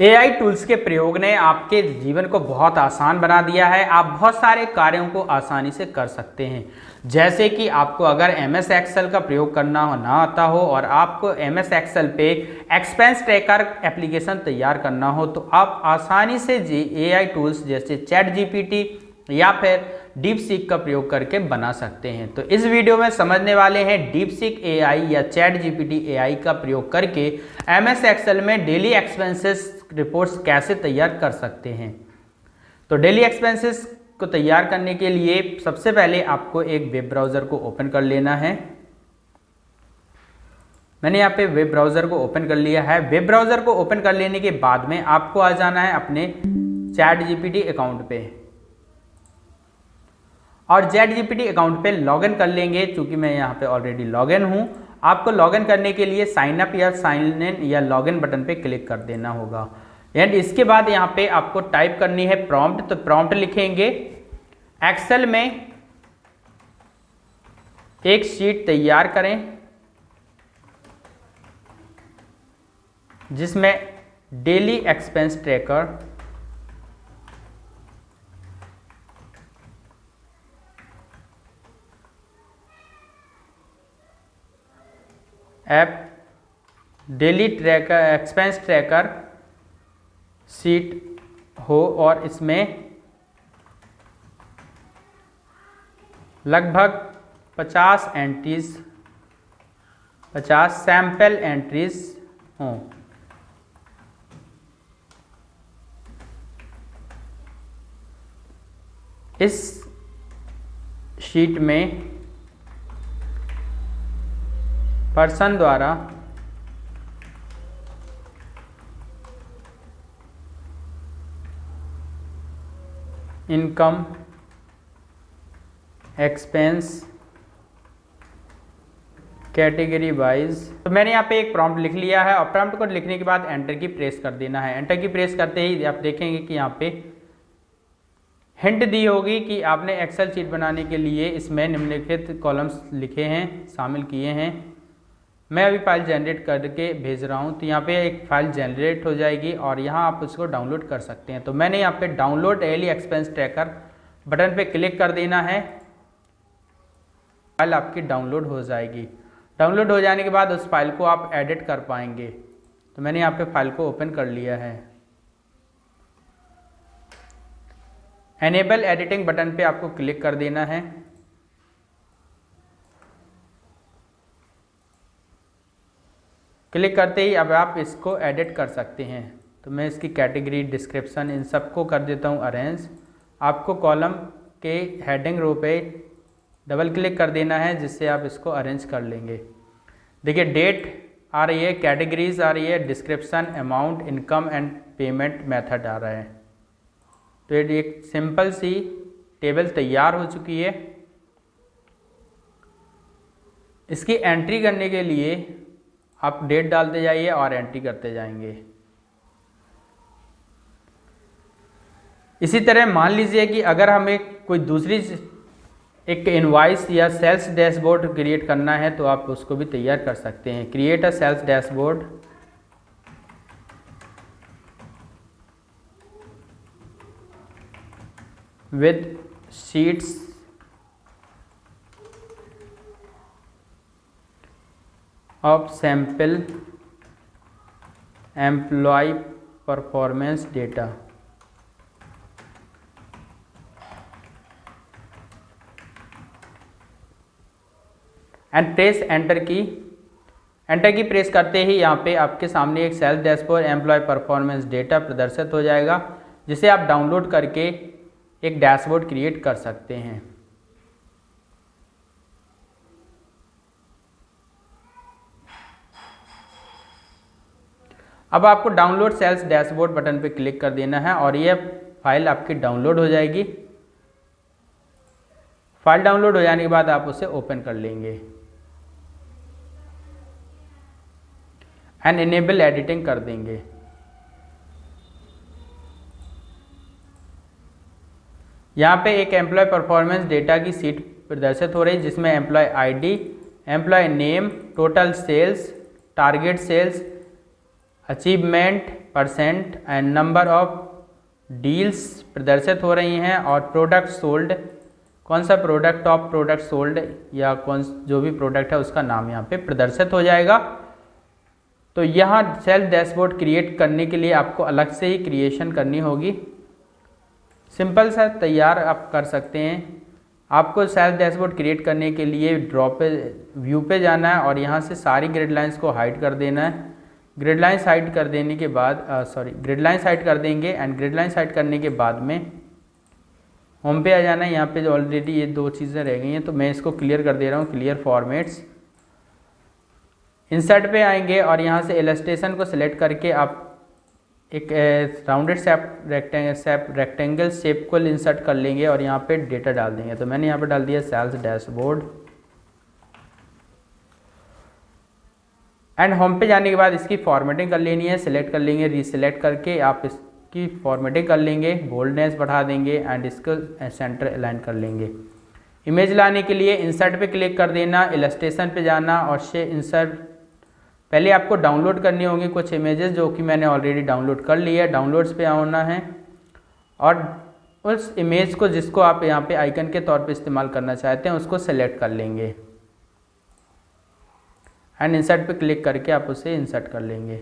AI tools के प्रयोग ने आपके जीवन को बहुत आसान बना दिया है। आप बहुत सारे कार्यों को आसानी से कर सकते हैं। जैसे कि आपको अगर एमएस एक्सेल का प्रयोग करना ना आता हो और आपको एमएस एक्सेल पे एक्सपेंस ट्रैकर एप्लीकेशन तैयार करना हो तो आप आसानी से एआई टूल्स जैसे चैट जीपीटी या फिर डीपसीक का प्रयोग करके बना सकते हैं। तो इस वीडियो में समझने वाले हैं डीपसीक एआई या चैट जीपीटी एआई का प्रयोग करके एमएस एक्सेल में डेली एक्सपेंसेस रिपोर्ट्स कैसे तैयार कर सकते हैं। तो डेली एक्सपेंसेस को तैयार करने के लिए सबसे पहले आपको एक वेब ब्राउज़र को ओपन कर लेना है। मैंने यहाँ पे वेब ब्राउज़र को ओपन कर लिया है। वेब ब्राउज़र को ओपन कर लेने के बाद में आपको आ जाना है अपने चैट जीपीटी अकाउंट पे और चैट जीपीटी अकाउंट पे लॉगिन कर लेंगे। चूंकि मैं यहाँ पे ऑलरेडी लॉगिन हूँ, आपको लॉगिन करने के लिए साइन अप या साइन इन या लॉगिन बटन पे क्लिक कर देना होगा। एंड इसके बाद यहाँ पे आपको टाइप करनी है प्रॉम्प्ट। तो प्रॉम्प्ट लिखेंगे एक्सेल में एक शीट तैयार करें जिसमें daily expense tracker app daily tracker expense tracker sheet हो और इसमें लगभग 50 एंट्रीज 50 सैंपल एंट्रीज हों। इस शीट में पर्सन द्वारा इनकम एक्सपेंस कैटेगरी वाइज। तो मैंने यहाँ पे एक प्रॉम्प्ट लिख लिया है और प्रॉम्प्ट को लिखने के बाद एंटर की प्रेस कर देना है। एंटर की प्रेस करते ही आप देखेंगे कि यहाँ पे हिंट दी होगी कि आपने एक्सेल शीट बनाने के लिए इसमें निम्नलिखित कॉलम्स लिखे हैं, शामिल किए हैं। मैं अभी फाइल जनरेट करके भेज रहा हूँ। तो यहाँ पे एक फ़ाइल जनरेट हो जाएगी और यहाँ आप उसको डाउनलोड कर सकते हैं। तो मैंने यहाँ पे download daily expense tracker button पे क्लिक कर देना है। फाइल आपकी डाउनलोड हो जाएगी। डाउनलोड हो जाने के बाद उस फाइल को आप एडिट कर पाएंगे। तो मैंने यहाँ पे फाइल को ओपन कर लिया है। एनेबल एडिटिंग बटन पे आपको क्लिक कर देना है। क्लिक करते ही अब आप इसको एडिट कर सकते हैं। तो मैं इसकी कैटेगरी, डिस्क्रिप्शन इन सबको कर देता हूँ अरेंज। आपको कॉलम के हेडिंग रो पे डबल क्लिक कर देना है जिससे आप इसको अरेंज कर लेंगे। देखिए डेट आ रही है, कैटेगरीज आ रही है, description, amount, income and payment method आ रहा है। तो ये एक सिंपल सी टेबल तैयार हो चुकी है। इसकी एंट्री करने के लिए आप डेट डालते जाइए और एंट्री करते जाएंगे। इसी तरह मान लीजिए कि अगर हमें कोई दूसरी एक इनवॉइस या सेल्स डैशबोर्ड क्रिएट करना है तो आप उसको भी तैयार कर सकते हैं। Create a sales dashboard. With sheets of sample employee performance data। And press enter key. Enter key press करते ही यहाँ पे आपके सामने एक sales dashboard employee performance data प्रदर्शित हो जाएगा जिसे आप डाउनलोड करके एक डैशबोर्ड क्रिएट कर सकते हैं। अब आपको डाउनलोड सेल्स डैशबोर्ड बटन पे क्लिक कर देना है और यह फाइल आपकी डाउनलोड हो जाएगी। फाइल डाउनलोड हो जाने के बाद आप उसे ओपन कर लेंगे एंड इनेबल एडिटिंग कर देंगे। यहाँ पे एक एम्प्लॉय परफॉर्मेंस डेटा की सीट प्रदर्शित हो रही है जिसमें employee ID, employee name, total sales, target sales, achievement percent and number of deals प्रदर्शित हो रही हैं, और प्रोडक्ट सोल्ड, कौन सा प्रोडक्ट, टॉप प्रोडक्ट सोल्ड या कौन जो भी प्रोडक्ट है उसका नाम यहाँ पे प्रदर्शित हो जाएगा। तो यहाँ सेल्फ डैशबोर्ड क्रिएट करने के लिए आपको अलग से ही क्रिएशन करनी होगी। सिंपल सा तैयार आप कर सकते हैं। आपको सेल्फ डैशबोर्ड क्रिएट करने के लिए ड्रॉ पे व्यू पे जाना है और यहाँ से सारी ग्रिड लाइंस को हाइड कर देना है। ग्रिड लाइंस हाइड कर देने के बाद ग्रिड लाइंस हाइड कर देंगे एंड ग्रिड लाइंस हाइड करने के बाद में होम पे आ जाना है। यहाँ पे ऑलरेडी ये दो चीज़ें रह गई हैं तो मैं इसको क्लियर कर दे रहा हूँ, क्लियर फॉर्मेट्स। इंसर्ट पे आएंगे और यहाँ से इलस्ट्रेशन को सिलेक्ट करके आप एक राउंडेड रेक्टेंगल शेप को इंसर्ट कर लेंगे और यहाँ पे डेटा डाल देंगे। तो मैंने यहाँ पे डाल दिया सेल्स डैशबोर्ड एंड होम पे जाने के बाद इसकी फॉर्मेटिंग कर लेनी है। सिलेक्ट कर लेंगे, रीसिलेक्ट करके आप इसकी फॉर्मेटिंग कर लेंगे, बोल्डनेस बढ़ा देंगे एंड इसको सेंटर अलाइन कर लेंगे। इमेज लाने के लिए इंसर्ट पे क्लिक कर देना, इलस्ट्रेशन पे जाना और से इंसर्ट, पहले आपको डाउनलोड करनी होंगी कुछ इमेजेस जो कि मैंने ऑलरेडी डाउनलोड कर ली है। डाउनलोड्स पे आना है और उस इमेज को जिसको आप यहाँ पे आइकन के तौर पे इस्तेमाल करना चाहते हैं उसको सेलेक्ट कर लेंगे एंड इंसर्ट पे क्लिक करके आप उसे इंसर्ट कर लेंगे।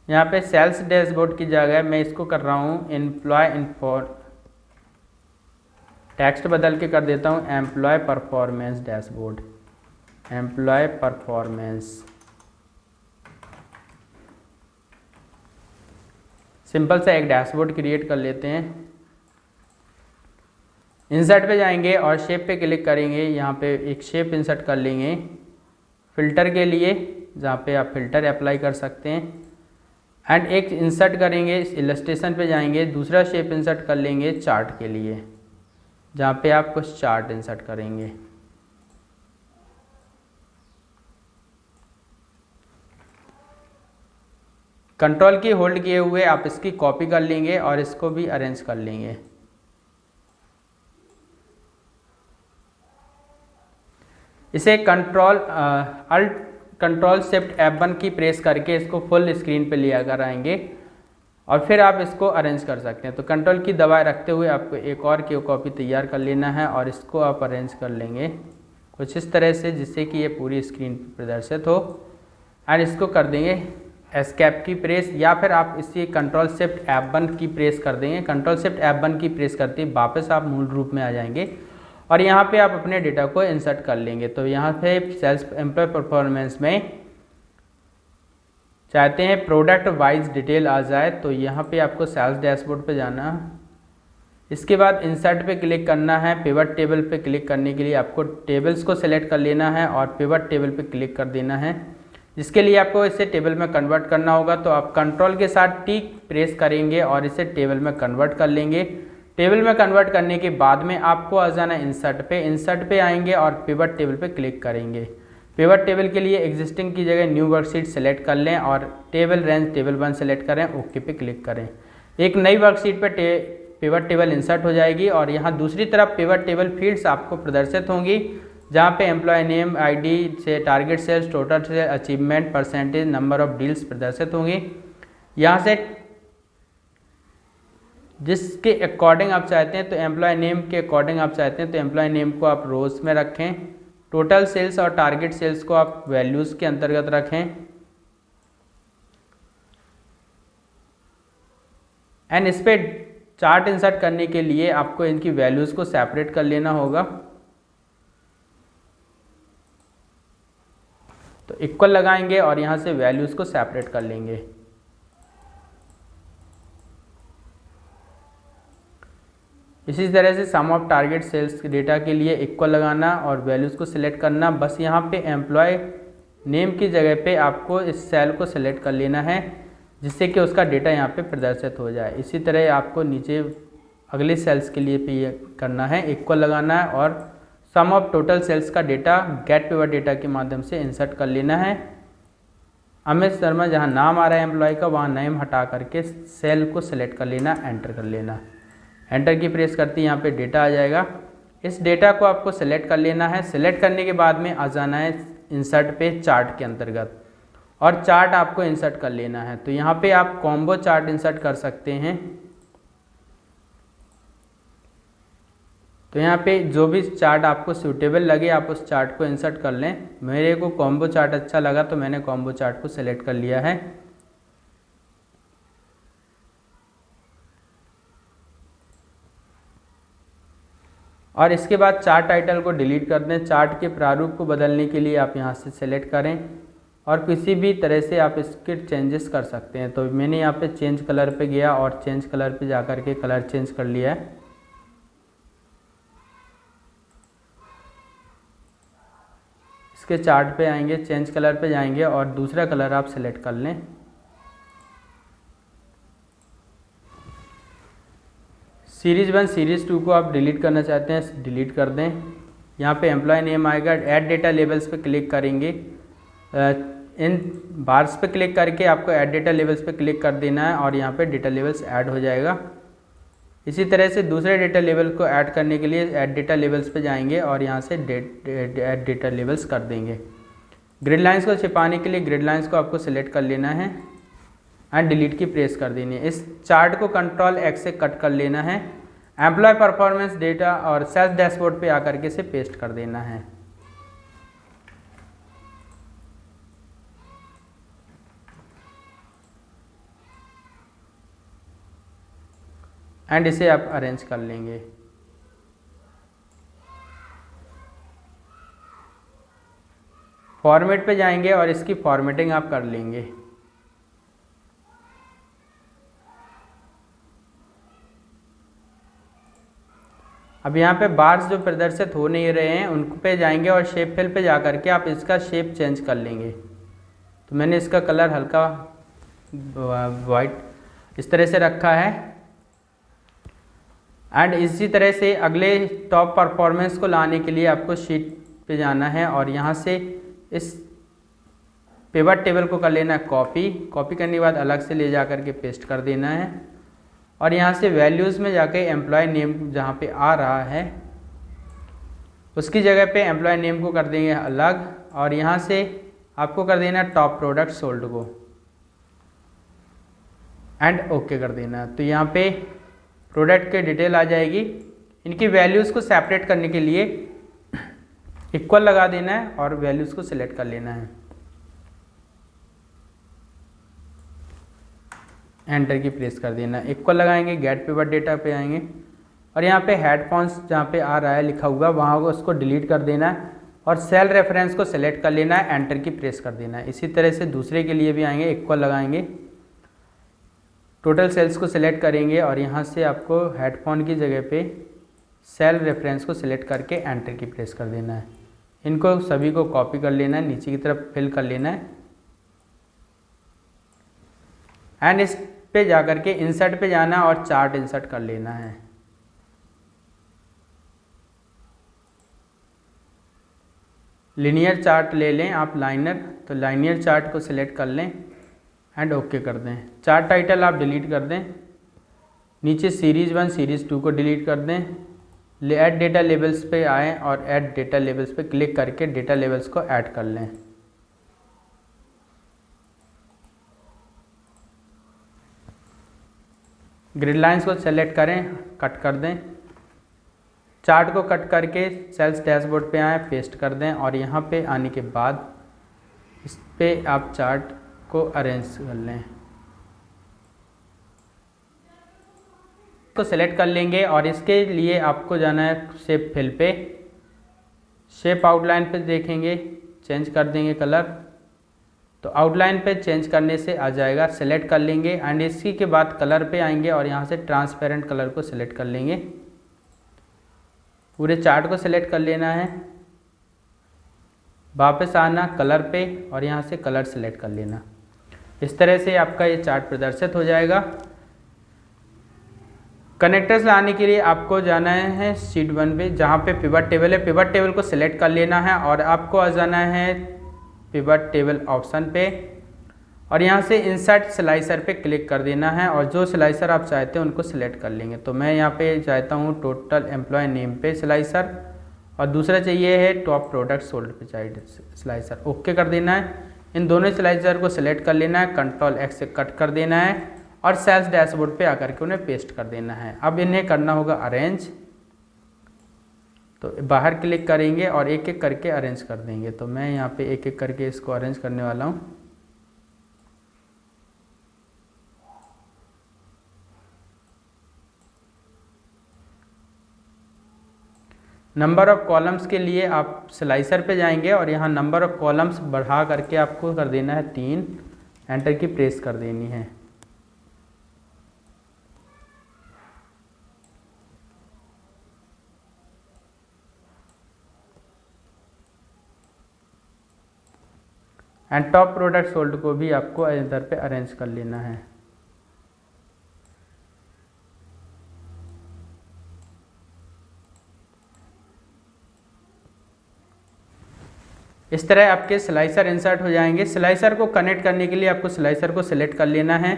यहाँ पे सेल्स डैशबोर्ड की जगह मैं इसको कर रहा हूँ एम्प्लॉय इन्फॉर, टेक्स्ट बदल के कर देता हूँ employee performance dashboard, employee performance. Simple सा एक डैशबोर्ड क्रिएट कर लेते हैं। इंसर्ट पे जाएंगे और शेप पे क्लिक करेंगे, यहाँ पे एक शेप इंसर्ट कर लेंगे फिल्टर के लिए, जहाँ पे आप फिल्टर अप्लाई कर सकते हैं एंड एक इंसर्ट करेंगे, इस इलस्ट्रेशन पे जाएंगे, दूसरा शेप इंसर्ट कर लेंगे चार्ट के लिए, जहाँ पे आप कुछ चार्ट इंसर्ट करेंगे। कंट्रोल की होल्ड किए हुए आप इसकी कॉपी कर लेंगे और इसको भी अरेंज कर लेंगे। इसे कंट्रोल शिफ्ट F1 की प्रेस करके इसको फुल स्क्रीन पे लिया कर आएंगे और फिर आप इसको अरेंज कर सकते हैं। तो कंट्रोल की दबाए रखते हुए आपको एक और की कॉपी तैयार कर लेना है और इसको आप अरेंज कर लेंगे कुछ इस तरह से जिससे कि ये पूरी स्क्रीन पर प्रदर्शित हो एंड इसको कर देंगे एस्केप की प्रेस, या फिर आप इसी कंट्रोल शिफ्ट F1 की प्रेस कर देंगे। कंट्रोल शिफ्ट F1 की प्रेस करते ही वापस आप मूल रूप में आ जाएंगे और यहाँ पे आप अपने डेटा को इंसर्ट कर लेंगे। तो यहाँ पे सेल्स एम्प्लॉय परफॉर्मेंस में चाहते हैं प्रोडक्ट वाइज डिटेल आ जाए, तो यहाँ पे आपको सेल्स डैशबोर्ड पे जाना। इसके बाद इंसर्ट पे क्लिक करना है। पिवट टेबल पे क्लिक करने के लिए आपको टेबल्स को सिलेक्ट कर लेना है और पिवट टेबल पे क्लिक कर देना है, जिसके लिए आपको इसे टेबल में कन्वर्ट करना होगा। तो आप कंट्रोल के साथ टी प्रेस करेंगे और इसे टेबल में कन्वर्ट कर लेंगे। टेबल में कन्वर्ट करने के बाद में आपको आ जाना इंसर्ट पे आएंगे और पिवट टेबल पे क्लिक करेंगे। पिवट टेबल के लिए एग्जिस्टिंग की जगह न्यू वर्कशीट सेलेक्ट कर लें और टेबल रेंज टेबल 1 सेलेक्ट करें, ओके पे क्लिक करें। एक नई वर्कशीट पे पिवट टेबल इंसर्ट हो जाएगी और यहाँ दूसरी तरफ पिवट टेबल फील्ड्स आपको प्रदर्शित होंगी, जहाँ पे एम्प्लॉय नेम, आईडी से target sales, total sales, achievement percentage, number of deals प्रदर्शित होंगी। यहाँ से जिसके अकॉर्डिंग आप चाहते हैं, तो एम्प्लॉय नेम के अकॉर्डिंग आप चाहते हैं तो एम्प्लॉय नेम को आप रोज में रखें, टोटल सेल्स और टारगेट सेल्स को आप वैल्यूज़ के अंतर्गत रखें एंड इस पर चार्ट इंसर्ट करने के लिए आपको इनकी वैल्यूज़ को सेपरेट कर लेना होगा। तो इक्वल लगाएंगे और यहाँ से वैल्यूज़ को सेपरेट कर लेंगे। इसी तरह से सम ऑफ टारगेट सेल्स डेटा के लिए इक्वल लगाना और वैल्यूज़ को सिलेक्ट करना। बस यहाँ पे एम्प्लॉय नेम की जगह पे आपको इस सेल को सिलेक्ट कर लेना है जिससे कि उसका डेटा यहाँ पे प्रदर्शित हो जाए। इसी तरह आपको नीचे अगले सेल्स के लिए भी करना है, इक्वल लगाना है और सम ऑफ टोटल सेल्स का डेटा गेट पिवट डेटा के माध्यम से इंसर्ट कर लेना है। अमित शर्मा, जहाँ नाम आ रहा है एम्प्लॉय का वहाँ नेम हटा करके सेल को सिलेक्ट कर लेना, एंटर कर लेना। एंटर की प्रेस करते ही यहाँ पे डेटा आ जाएगा। इस डेटा को आपको सिलेक्ट कर लेना है। सिलेक्ट करने के बाद में आ जाना है इंसर्ट पे चार्ट के अंतर्गत, और चार्ट आपको इंसर्ट कर लेना है। तो यहाँ पे आप कॉम्बो चार्ट इंसर्ट कर सकते हैं। तो यहाँ पे जो भी चार्ट आपको सूटेबल लगे आप उस चार्ट को इंसर्ट कर लें। मेरे को कॉम्बो चार्ट अच्छा लगा तो मैंने कॉम्बो चार्ट को सिलेक्ट कर लिया है। और इसके बाद चार्ट टाइटल को डिलीट कर दें। चार्ट के प्रारूप को बदलने के लिए आप यहाँ से सेलेक्ट करें और किसी भी तरह से आप इसके चेंजेस कर सकते हैं। तो मैंने यहाँ पे चेंज कलर पे गया और चेंज कलर पे जा कर के कलर चेंज कर लिया है। इसके चार्ट पे आएंगे, चेंज कलर पे जाएंगे और दूसरा कलर आप सेलेक्ट कर लें। सीरीज़ 1 सीरीज़ 2 को आप डिलीट करना चाहते हैं, डिलीट कर दें। यहाँ पे एम्प्लॉय नेम आएगा, ऐड डेटा लेबल्स पे क्लिक करेंगे। इन बार्स पे क्लिक करके आपको ऐड डेटा लेबल्स पे क्लिक कर देना है और यहाँ पे डेटा लेबल्स ऐड हो जाएगा। इसी तरह से दूसरे डेटा लेबल को ऐड करने के लिए ऐड डेटा लेबल्स पे जाएंगे और यहाँ से ऐड डेटा लेबल्स कर देंगे। ग्रिड लाइंस को छिपाने के लिए ग्रिड लाइंस को आपको सिलेक्ट कर लेना है एंड डिलीट की प्रेस कर देनी है। इस चार्ट को कंट्रोल एक्स से कट कर लेना है। एम्प्लॉय परफॉर्मेंस डेटा और सेल्स डैशबोर्ड पे आकर के इसे पेस्ट कर देना है। एंड इसे आप अरेंज कर लेंगे। फॉर्मेट पे जाएंगे और इसकी फॉर्मेटिंग आप कर लेंगे। अब यहाँ पे बार्स जो प्रदर्शित हो नहीं रहे हैं उन पे जाएंगे और शेप फिल पे जा करके आप इसका शेप चेंज कर लेंगे। तो मैंने इसका कलर हल्का वाइट इस तरह से रखा है। एंड इसी तरह से अगले टॉप परफॉर्मेंस को लाने के लिए आपको शीट पे जाना है और यहाँ से इस पिवट टेबल को कर लेना है कॉपी। कॉपी करने के बाद अलग से ले जा कर के पेस्ट कर देना है और यहाँ से वैल्यूज़ में जाके एम्प्लॉय नेम जहाँ पे आ रहा है उसकी जगह पे एम्प्लॉय नेम को कर देंगे अलग और यहाँ से आपको कर देना टॉप प्रोडक्ट सोल्ड को एंड ओके कर देना। तो यहाँ पे प्रोडक्ट के डिटेल आ जाएगी। इनकी वैल्यूज़ को सेपरेट करने के लिए इक्वल लगा देना है और वैल्यूज़ को सिलेक्ट कर लेना है। एंटर की प्रेस कर देना। इक्वल लगाएंगे, गेट पिवट डेटा पे आएंगे और यहाँ पे हेडफोन्स जहाँ पे आ रहा है लिखा हुआ वहाँ को उसको डिलीट कर देना है और सेल रेफरेंस को सिलेक्ट कर लेना है। एंटर की प्रेस कर देना है। इसी तरह से दूसरे के लिए भी आएंगे, इक्वल लगाएंगे, टोटल सेल्स को सिलेक्ट करेंगे और यहाँ से आपको हेडफोन की जगह पे सेल रेफरेंस को सिलेक्ट करके एंटर की प्रेस कर देना है। इनको सभी को कॉपी कर लेना है, नीचे की तरफ फिल कर लेना है एंड इस पे जाकर के इंसर्ट पे जाना और चार्ट इंसर्ट कर लेना है। लीनियर चार्ट ले लें आप लाइनर, तो लाइनियर चार्ट को सिलेक्ट कर लें एंड ओके कर दें। चार्ट टाइटल आप डिलीट कर दें। नीचे सीरीज़ 1 सीरीज़ 2 को डिलीट कर दें। ऐड डेटा लेबल्स पे आएँ और ऐड डेटा लेबल्स पे क्लिक करके डेटा लेबल्स को ऐड कर लें। ग्रिड लाइंस को सेलेक्ट करें, कट कर दें। चार्ट को कट करके सेल्स डैशबोर्ड पे आएँ, पेस्ट कर दें और यहाँ पे आने के बाद इस पे आप चार्ट को अरेंज कर लें। को सेलेक्ट कर लेंगे और इसके लिए आपको जाना है शेप फिल पे। शेप आउटलाइन पे देखेंगे, चेंज कर देंगे कलर। तो आउटलाइन पे चेंज करने से आ जाएगा, सेलेक्ट कर लेंगे एंड इसी के बाद कलर पे आएंगे और यहाँ से ट्रांसपेरेंट कलर को सिलेक्ट कर लेंगे। पूरे चार्ट को सिलेक्ट कर लेना है, वापस आना कलर पे और यहाँ से कलर सिलेक्ट कर लेना। इस तरह से आपका ये चार्ट प्रदर्शित हो जाएगा। कनेक्टर्स लाने के लिए आपको जाना है शीट 1 पे, जहाँ पे पिवट टेबल है। पिवट टेबल को सिलेक्ट कर लेना है और आपको आ जाना है पिवट टेबल ऑप्शन पे और यहाँ से इंसर्ट स्लाइसर पे क्लिक कर देना है और जो स्लाइसर आप चाहते हैं उनको सिलेक्ट कर लेंगे। तो मैं यहाँ पे चाहता हूँ टोटल एम्प्लॉय नेम पे स्लाइसर और दूसरा चाहिए है टॉप प्रोडक्ट सोल्ड पे चाहिए स्लाइसर। ओके कर देना है। इन दोनों स्लाइसर को सिलेक्ट कर लेना है, कंट्रोल एक्स से कट कर देना है और सेल्स डैशबोर्ड पे आकर के उन्हें पेस्ट कर देना है। अब इन्हें करना होगा अरेंज, तो बाहर क्लिक करेंगे और एक एक करके अरेंज कर देंगे। तो मैं यहाँ पे एक एक करके इसको अरेंज करने वाला हूँ। नंबर ऑफ कॉलम्स के लिए आप स्लाइसर पे जाएंगे और यहाँ नंबर ऑफ कॉलम्स बढ़ा करके आपको कर देना है 3, एंटर की प्रेस कर देनी है। एंड टॉप प्रोडक्ट सोल्ड को भी आपको इधर पे अरेंज कर लेना है। इस तरह आपके स्लाइसर इंसर्ट हो जाएंगे। स्लाइसर को कनेक्ट करने के लिए आपको स्लाइसर को सिलेक्ट कर लेना है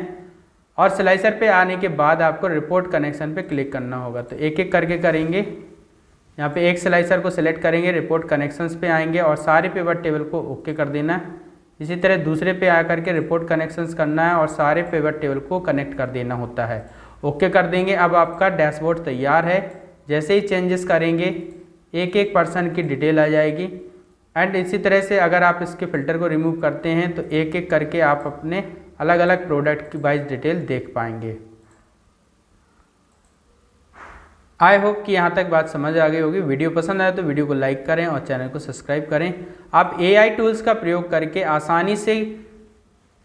और स्लाइसर पे आने के बाद आपको रिपोर्ट कनेक्शन पे क्लिक करना होगा। तो एक एक करके करेंगे। यहाँ पे एक स्लाइसर को सिलेक्ट करेंगे, रिपोर्ट कनेक्शंस पे आएंगे और सारे पिवट टेबल को ओके कर देना है। इसी तरह दूसरे पे आकर के रिपोर्ट कनेक्शंस करना है और सारे पिवट टेबल को कनेक्ट कर देना होता है। ओके कर देंगे। अब आपका डैशबोर्ड तैयार है। जैसे ही चेंजेस करेंगे एक एक पर्सन की डिटेल आ जाएगी। एंड इसी तरह से अगर आप इसके फ़िल्टर को रिमूव करते हैं तो एक एक करके आप अपने अलग अलग प्रोडक्ट की वाइज डिटेल देख पाएंगे। आई होप कि यहाँ तक बात समझ आ गई होगी। वीडियो पसंद आए तो वीडियो को लाइक करें और चैनल को सब्सक्राइब करें। आप एआई टूल्स का प्रयोग करके आसानी से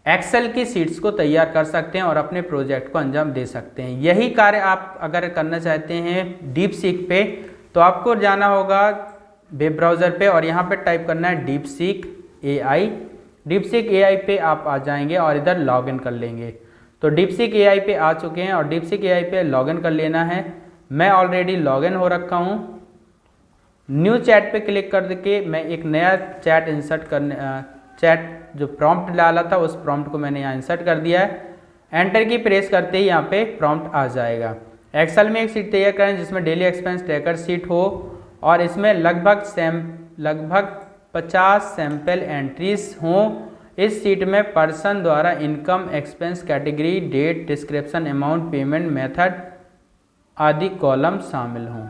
एक्सेल की शीट्स को तैयार कर सकते हैं और अपने प्रोजेक्ट को अंजाम दे सकते हैं। यही कार्य आप अगर करना चाहते हैं डीप सीक पे तो आपको जाना होगा वेब ब्राउज़र पे और यहाँ पे टाइप करना है deep seek AI. Deep seek AI पे आप आ जाएंगे और इधर लॉगिन कर लेंगे। तो डीप सीक एआई पे आ चुके हैं और डीप सीक एआई पे लॉगिन कर लेना है। मैं ऑलरेडी लॉगिन हो रखा हूँ। न्यू चैट पे क्लिक करके मैं एक नया चैट इंसर्ट करने चैट जो प्रॉम्प्ट डाला था उस प्रॉम्प्ट को मैंने यहाँ इंसर्ट कर दिया है। एंटर की प्रेस करते ही यहाँ पे प्रॉम्प्ट आ जाएगा। एक्सेल में एक शीट तैयार करें जिसमें डेली एक्सपेंस ट्रैकर शीट हो और इसमें लगभग 50 सैंपल एंट्रीज हों। इस शीट में पर्सन द्वारा income, expense, category, date, description, amount, payment method आदि कॉलम शामिल हों।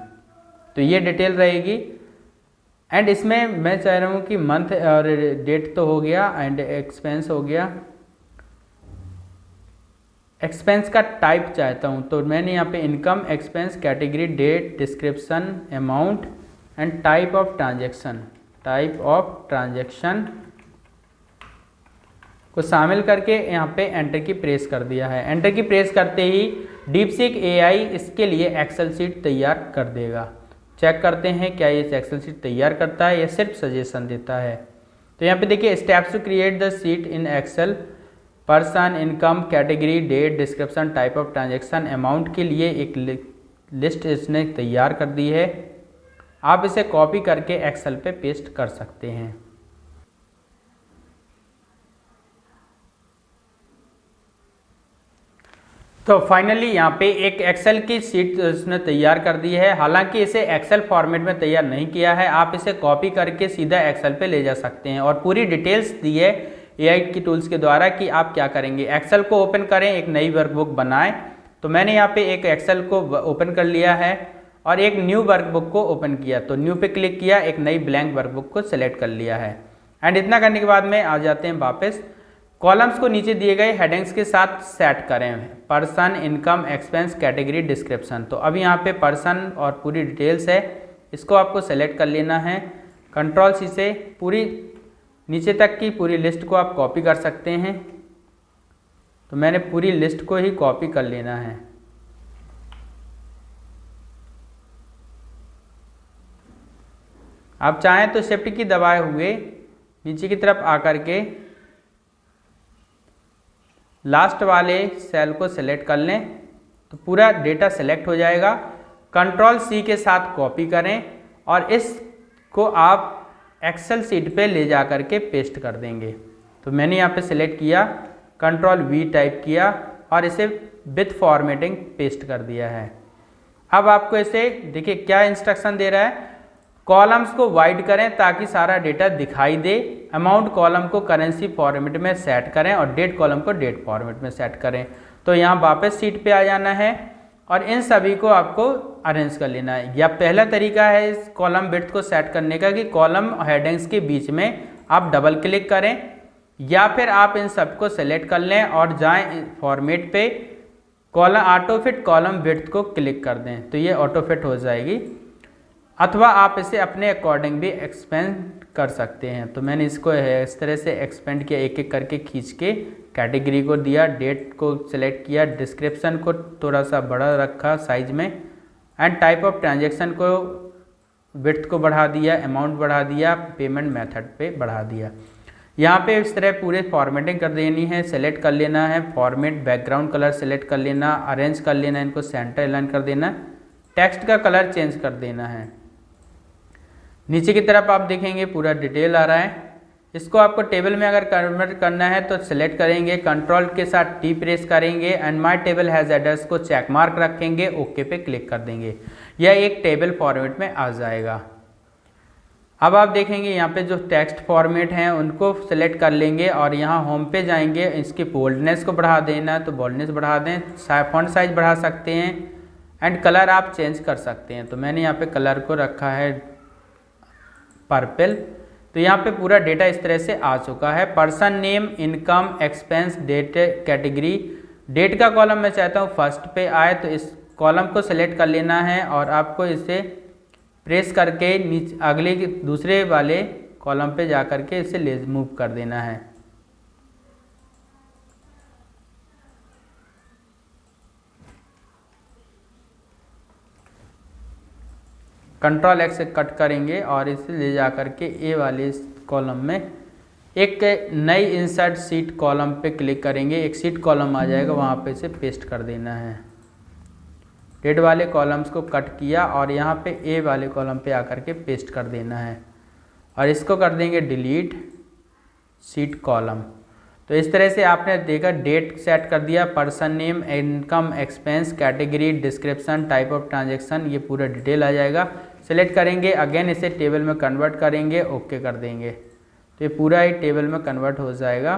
तो ये डिटेल रहेगी। एंड इसमें मैं चाह रहा हूँ कि मंथ और डेट तो हो गया एंड एक्सपेंस हो गया। एक्सपेंस का टाइप चाहता हूँ तो मैंने यहाँ पे income, expense, category, date, description, amount and type of transaction को शामिल करके यहाँ पे एंटर की प्रेस कर दिया है। एंटर की प्रेस करते ही डीपसीक एआई इसके लिए एक्सेल शीट तैयार कर देगा। चेक करते हैं क्या ये एक्सेल शीट तैयार करता है या सिर्फ सजेशन देता है। तो यहाँ पे देखिए steps to create the sheet in Excel, person, income, category, date, description, type of transaction, amount के लिए एक लिस्ट इसने तैयार कर दी है। आप इसे कॉपी करके एक्सेल पे पेस्ट कर सकते हैं। तो फाइनली यहाँ पे एक एक्सेल की शीट इसने तैयार कर दी है। हालांकि इसे एक्सेल फॉर्मेट में तैयार नहीं किया है, आप इसे कॉपी करके सीधा एक्सेल पे ले जा सकते हैं और पूरी डिटेल्स दी है एआई की टूल्स के द्वारा कि आप क्या करेंगे। एक्सेल को ओपन करें, एक नई वर्कबुक बनाएं। तो मैंने यहाँ पे एक एक्सेल को ओपन कर लिया है और एक न्यू वर्कबुक को ओपन किया। तो न्यू पे क्लिक किया, एक नई ब्लैंक वर्कबुक को सिलेक्ट कर लिया है। एंड इतना करने के बाद में आ जाते हैं वापस। कॉलम्स को नीचे दिए गए हेडिंग्स के साथ सेट करें, person, income, expense, category, description. तो अब यहाँ पे पर्सन और पूरी डिटेल्स है, इसको आपको सेलेक्ट कर लेना है। कंट्रोल सी से पूरी नीचे तक की पूरी लिस्ट को आप कॉपी कर सकते हैं। तो मैंने पूरी लिस्ट को ही कॉपी कर लेना है। आप चाहें तो शिफ्ट की दबाए हुए नीचे की तरफ आकर के लास्ट वाले सेल को सिलेक्ट कर लें तो पूरा डेटा सिलेक्ट हो जाएगा। कंट्रोल सी के साथ कॉपी करें और इसको आप एक्सेल शीट पे ले जा कर के पेस्ट कर देंगे। तो मैंने यहाँ पे सिलेक्ट किया, कंट्रोल वी टाइप किया और इसे विथ फॉर्मेटिंग पेस्ट कर दिया है। अब आपको इसे देखिए क्या इंस्ट्रक्शन दे रहा है, कॉलम्स को वाइड करें ताकि सारा डेटा दिखाई दे, अमाउंट कॉलम को करेंसी फॉर्मेट में सेट करें और डेट कॉलम को डेट फॉर्मेट में सेट करें। तो यहाँ वापस शीट पे आ जाना है और इन सभी को आपको अरेंज कर लेना है। या पहला तरीका है इस कॉलम विड्थ को सेट करने का कि कॉलम हेडिंग्स के बीच में आप डबल क्लिक करें या फिर आप इन सबको सेलेक्ट कर लें और जाएं फॉर्मेट पे, column auto fit column width को क्लिक कर दें तो ये ऑटो फिट हो जाएगी। अथवा आप इसे अपने अकॉर्डिंग भी एक्सपेंड कर सकते हैं। तो मैंने इसको इस तरह से एक्सपेंड किया, एक एक करके खींच के कैटेगरी को दिया, डेट को सिलेक्ट किया, डिस्क्रिप्शन को थोड़ा सा बड़ा रखा साइज में, एंड टाइप ऑफ ट्रांजैक्शन को विड्थ को बढ़ा दिया, अमाउंट बढ़ा दिया, पेमेंट मेथड पे बढ़ा दिया। यहाँ पे इस तरह पूरे फॉर्मेटिंग कर देनी है, सेलेक्ट कर लेना है फॉर्मेट, बैकग्राउंड कलर सेलेक्ट कर लेना, अरेंज कर लेना, इनको सेंटर अलाइन कर देना, टेक्स्ट का कलर चेंज कर देना है। नीचे की तरफ आप देखेंगे पूरा डिटेल आ रहा है। इसको आपको टेबल में अगर कन्वर्ट करना है तो सिलेक्ट करेंगे, कंट्रोल के साथ टी प्रेस करेंगे and my table has address को चेक मार्क रखेंगे, ओके पे क्लिक कर देंगे, यह एक टेबल फॉर्मेट में आ जाएगा। अब आप देखेंगे यहाँ पे जो टेक्स्ट फॉर्मेट हैं उनको सिलेक्ट कर लेंगे और यहाँ होम पे जाएंगे, इसकी बोल्डनेस को बढ़ा देना है तो बोल्डनेस बढ़ा दें, फॉन्ट साइज बढ़ा सकते हैं एंड कलर आप चेंज कर सकते हैं। तो मैंने यहाँ पे कलर को रखा है पर्पल। तो यहाँ पे पूरा डेटा इस तरह से आ चुका है, person name, income, expense, date category. Date का कॉलम मैं चाहता हूँ फर्स्ट पे आए तो इस कॉलम को सिलेक्ट कर लेना है और आपको इसे प्रेस करके नीचे अगले दूसरे वाले कॉलम पे जा करके इसे ले मूव कर देना है। कंट्रोल एक्स से कट करेंगे और इसे ले जा करके ए वाले कॉलम में एक नई इंसर्ट सीट कॉलम पे क्लिक करेंगे, एक सीट कॉलम आ जाएगा, वहाँ पे इसे पेस्ट कर देना है। डेट वाले कॉलम्स को कट किया और यहाँ पे ए वाले कॉलम पे आकर के पेस्ट कर देना है और इसको कर देंगे डिलीट सीट कॉलम। तो इस तरह से आपने देखा डेट सेट कर दिया, person name, income, expense, category, description, type of transaction, ये पूरा डिटेल आ जाएगा। सेलेक्ट करेंगे, अगेन इसे टेबल में कन्वर्ट करेंगे, ओके कर देंगे तो ये पूरा ही टेबल में कन्वर्ट हो जाएगा।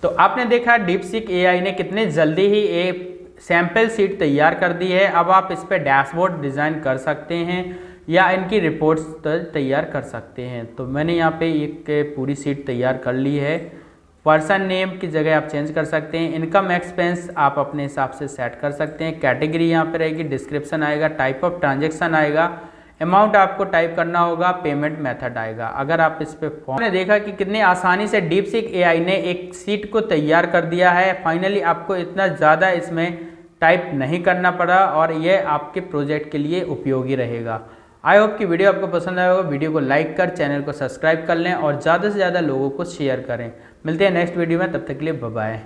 तो आपने देखा डीपसीक एआई ने कितने जल्दी ही एक सैंपल सीट तैयार कर दी है। अब आप इस पर डैशबोर्ड डिज़ाइन कर सकते हैं या इनकी रिपोर्ट्स तैयार कर सकते हैं। तो मैंने यहाँ पे एक पूरी सीट तैयार कर ली है। पर्सन नेम की जगह आप चेंज कर सकते हैं, इनकम एक्सपेंस आप अपने हिसाब से सेट कर सकते हैं, कैटेगरी यहाँ पे रहेगी, डिस्क्रिप्शन आएगा, टाइप ऑफ ट्रांजेक्शन आएगा, अमाउंट आपको टाइप करना होगा, पेमेंट मेथड आएगा। अगर आप इस पे फॉर्म ने देखा कि कितनी आसानी से डीपसीक एआई ने एक सीट को तैयार कर दिया है। फाइनली आपको इतना ज़्यादा इसमें टाइप नहीं करना पड़ा और ये आपके प्रोजेक्ट के लिए उपयोगी रहेगा। आई होप कि वीडियो आपको पसंद आया होगा। वीडियो को लाइक कर चैनल को सब्सक्राइब कर लें और ज़्यादा से ज़्यादा लोगों को शेयर करें। मिलते हैं नेक्स्ट वीडियो में, तब तक के लिए बाय बाय।